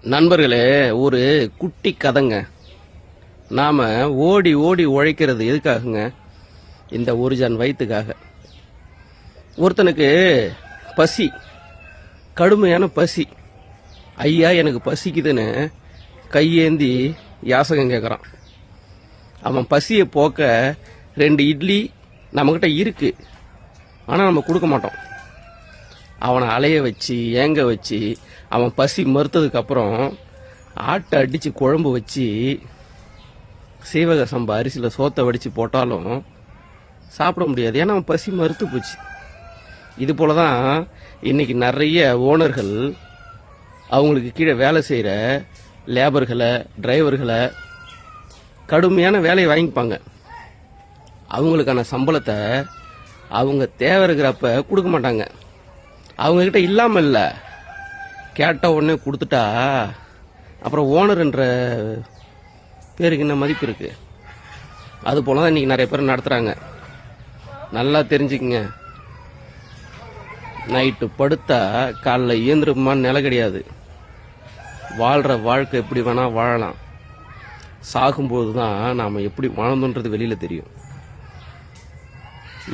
நண்பர்களே, ஒரு குட்டி கதைங்க. நாம ஓடி ஓடி உழைக்கிறது எதுக்காகங்க? இந்த ஒரு ஜான் வயிற்றுக்காக. ஒருத்தனுக்கு பசி, கடுமையான பசி. ஐயா எனக்கு பசிக்குதுன்னு கையேந்தி யாசகம் கேட்குறான். அவன் பசியை போக்க 2 இட்லி நம்மகிட்ட இருக்கு, ஆனால் நம்ம கொடுக்க மாட்டோம். அவனை அலைய வச்சு ஏங்க வச்சு அவன் பசி மறுத்ததுக்கு அப்புறம் ஆட்டை அடிச்சு குழம்பு வச்சு சீவக சம்பா அரிசியில் சோத்தை வடித்து போட்டாலும் சாப்பிட முடியாது. ஏன்னா அவன் பசி மறுத்து போச்சு. இது போல தான் இன்னைக்கு நிறைய ஓனர்கள் அவங்களுக்கு கீழே வேலை செய்கிற லேபர்களை, டிரைவர்களை கடுமையான வேலையை வாங்கிப்பாங்க. அவங்களுக்கான சம்பளத்தை அவங்க தேவை இருக்கிறப்ப கொடுக்க மாட்டாங்க. அவங்கக்கிட்ட இல்லாமல் இல்லை, கேட்ட உடனே கொடுத்துட்டா அப்புறம் ஓனர்ன்ற பேருக்கு என்ன மதிப்பு இருக்கு? அது போல தான் இன்னைக்கு நிறைய பேர் நடத்துகிறாங்க. நல்லா தெரிஞ்சுக்குங்க, நைட்டு படுத்தா காலைல இயந்திரமான்னு நிலை கிடையாது. வாழ்கிற வாழ்க்கை எப்படி வேணால் வாழலாம். சாகும்போது தான் நாம் எப்படி வாழ்ந்தோன்றது வெளியில் தெரியும்.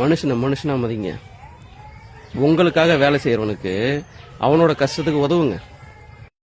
மனுஷனா மதிங்க. உங்களுக்காக வேலை செய்கிறவனுக்கு அவனோட கஷ்டத்துக்கு உதவுங்க.